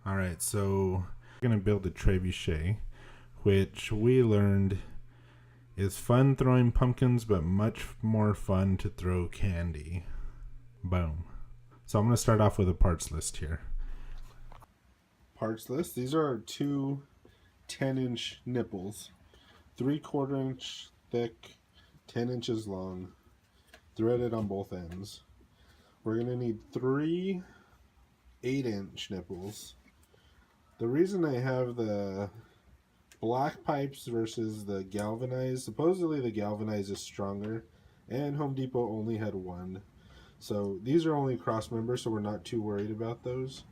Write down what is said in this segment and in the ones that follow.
Alright, so we're going to build a trebuchet, which we learned is fun throwing pumpkins, but much more fun to throw candy. Boom. So I'm going to start off with a parts list here. Parts list. These are our two 10-inch nipples. 3/4 inch thick, 10 inches long, threaded on both ends. We're going to need 3 8-inch nipples. The reason I have the black pipes versus the galvanized, supposedly the galvanized is stronger, and Home Depot only had one. So these are only cross members, so we're not too worried about those.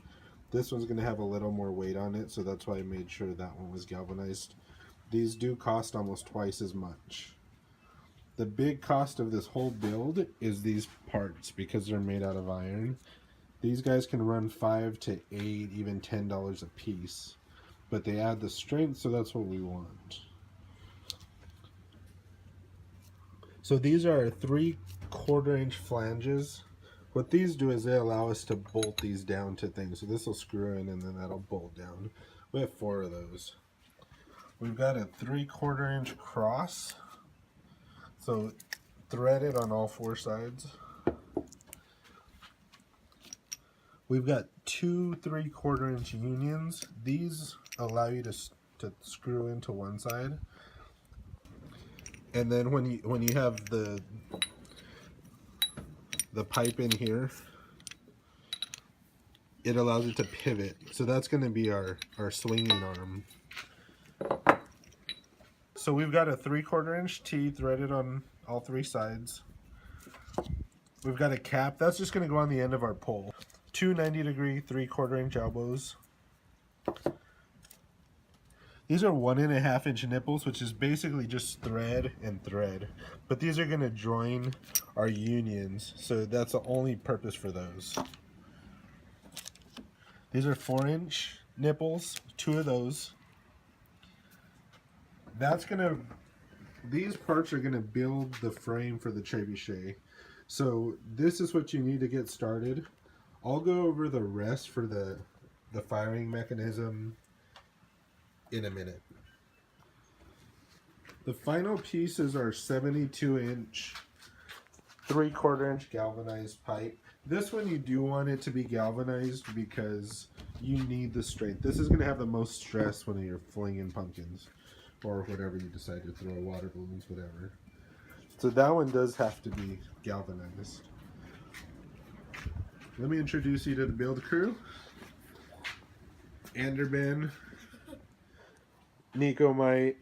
This one's going to have a little more weight on it, so that's why I made sure that one was galvanized. These do cost almost twice as much. The big cost of this whole build is these parts, because they're made out of iron. These guys can run $5 to $8, even $10 a piece, but they add the strength, so that's what we want. So these are 3/4 inch flanges. What these do is they allow us to bolt these down to things. So this will screw in and then that'll bolt down. We have 4 of those. We've got a 3/4 inch cross, so threaded on all 4 sides. We've got 2 3/4 inch unions. These allow you to screw into one side, and then when you have the pipe in here, it allows it to pivot. So that's going to be our swinging arm. So we've got a 3/4 inch T threaded on all 3 sides. We've got a cap that's just going to go on the end of our pole. 2 90-degree 3/4 inch elbows. These are 1.5 inch nipples, which is basically just thread and thread. But these are going to join our unions, so that's the only purpose for those. These are 4-inch nipples, 2 of those. These parts are going to build the frame for the trebuchet. So this is what you need to get started. I'll go over the rest for the firing mechanism in a minute. The final piece is our 72-inch 3/4 inch galvanized pipe. This one you do want it to be galvanized because you need the strength. This is going to have the most stress when you're flinging pumpkins or whatever you decide to throw, water balloons, whatever. So that one does have to be galvanized. Let me introduce you to the build crew. Anderben, Nico Mite,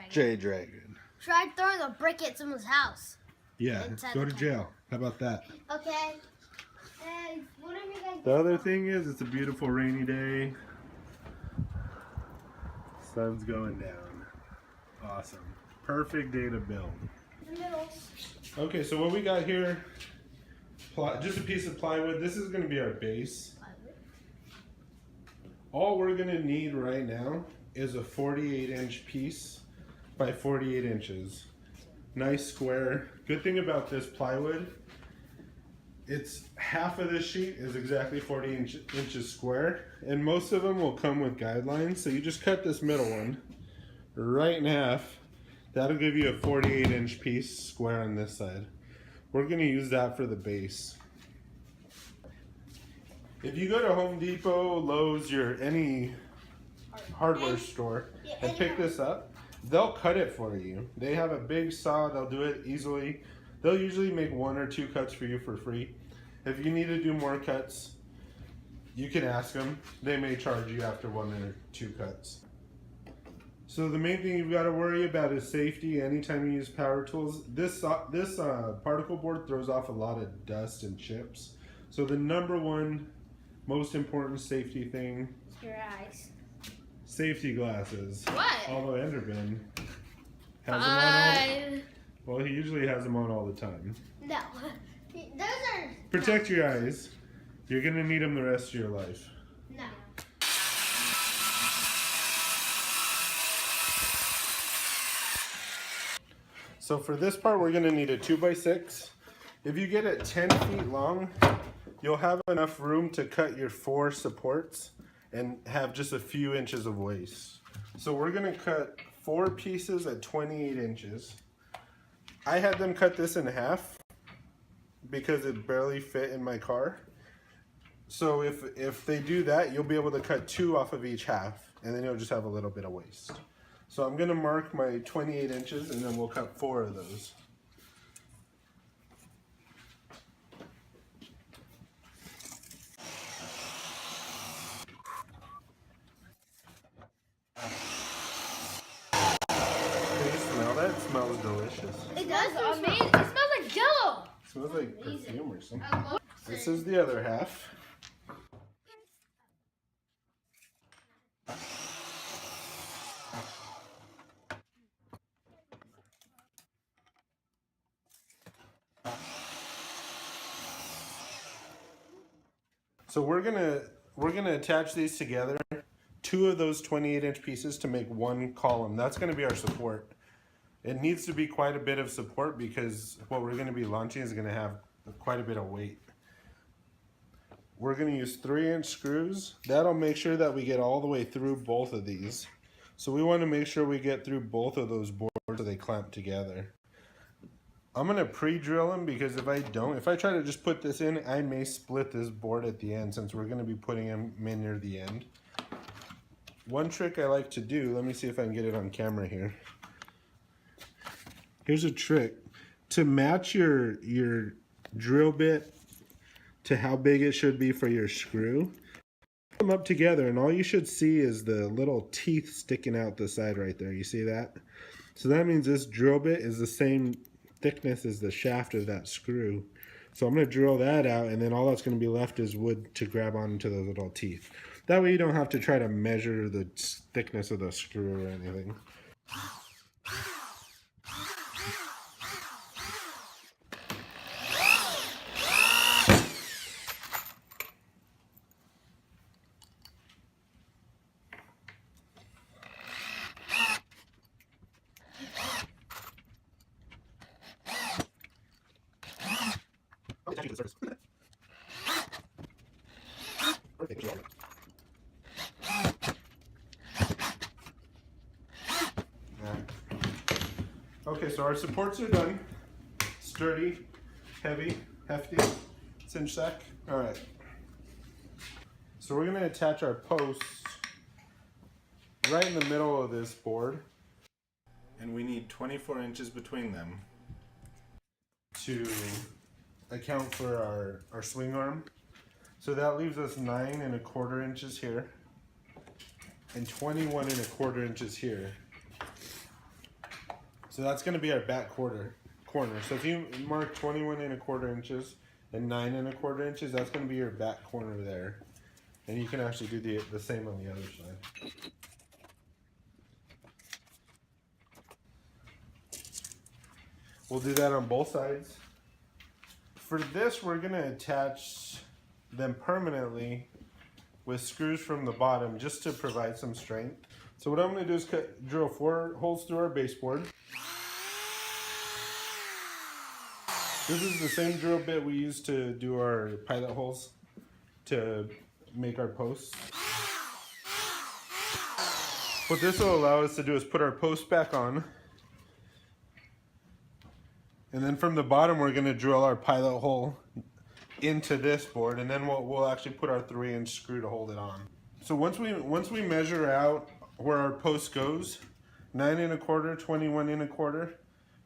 J Dragon. Try throwing a brick at someone's house. Yeah, go to jail. How about that? Okay. And what are you guys The other thing is, it's a beautiful rainy day. Sun's going down. Awesome. Perfect day to build. Okay, so what we got here, just a piece of plywood. This is going to be our base. All we're going to need right now is a 48-inch piece by 48 inches. Nice square. Good thing about this plywood, it's half of this sheet is exactly 40 inches square, and most of them will come with guidelines. So you just cut this middle one right in half. That'll give you a 48-inch piece square on this side. We're going to use that for the base. If you go to Home Depot, Lowe's, any hardware store and pick this up, they'll cut it for you. They have a big saw, they'll do it easily. They'll usually make 1 or 2 cuts for you for free. If you need to do more cuts, you can ask them. They may charge you after 1 or 2 cuts. So the main thing you've got to worry about is safety anytime you use power tools. This particle board throws off a lot of dust and chips. So the #1 most important safety thing, your eyes. Safety glasses. What? Although Enderman has them on well, he usually has them on all the time. No. Those are... Protect your eyes. You're going to need them the rest of your life. No. So for this part, we're gonna need a 2x6. If you get it 10 feet long, you'll have enough room to cut your 4 supports and have just a few inches of waste. So we're gonna cut 4 pieces at 28 inches. I had them cut this in half because it barely fit in my car. So if they do that, you'll be able to cut 2 off of each half, and then you'll just have a little bit of waste. So I'm gonna mark my 28 inches, and then we'll cut 4 of those. Can you smell that? It smells delicious. It does. Amazing. It smells like Jello. It smells like perfume or something. This is the other half. So we're gonna attach these together, 2 of those 28-inch pieces to make 1 column. That's gonna be our support. It needs to be quite a bit of support because what we're gonna be launching is gonna have quite a bit of weight. We're gonna use 3-inch screws. That'll make sure that we get all the way through both of these. So we wanna make sure we get through both of those boards so they clamp together. I'm gonna pre-drill them because if I try to just put this in, I may split this board at the end since we're gonna be putting them in near the end. One trick I like to do, let me see if I can get it on camera here. Here's a trick. To match your drill bit to how big it should be for your screw, put them up together and all you should see is the little teeth sticking out the side right there. You see that? So that means this drill bit is the same thickness as the shaft of that screw. So I'm going to drill that out, and then all that's going to be left is wood to grab onto those little teeth. That way you don't have to try to measure the thickness of the screw or anything. Okay, so our supports are done. Sturdy, heavy, hefty, cinch sack. All right. So we're gonna attach our posts right in the middle of this board. And we need 24 inches between them to account for our swing arm. So that leaves us 9 1/4 inches here and 21 1/4 inches here. So that's going to be our back corner. So if you mark 21 1/4 inches and 9 1/4 inches, that's going to be your back corner there. And you can actually do the same on the other side. We'll do that on both sides. For this, we're going to attach them permanently with screws from the bottom just to provide some strength. So what I'm going to do is drill 4 holes through our baseboard. This is the same drill bit we use to do our pilot holes to make our posts. What this will allow us to do is put our post back on. And then from the bottom, we're going to drill our pilot hole into this board, and then we'll actually put our 3-inch screw to hold it on. So once we measure out where our post goes, 9 1/4, 21 1/4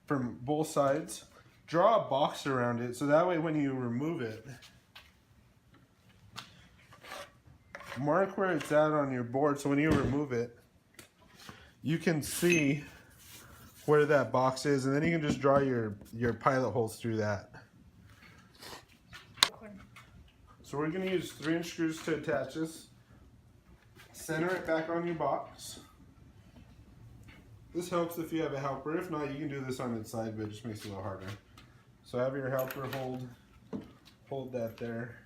from both sides, draw a box around it so that way when you remove it, mark where it's at on your board so when you remove it, you can see where that box is, and then you can just draw your pilot holes through that. So we're going to use 3-inch screws to attach this. Center it back on your box. This helps if you have a helper. If not, you can do this on its side, but it just makes it a little harder. So have your helper hold that there.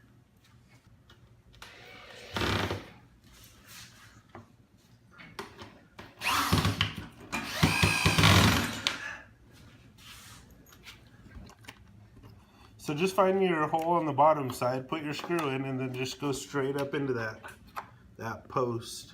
So just find your hole on the bottom side, put your screw in, and then just go straight up into that post.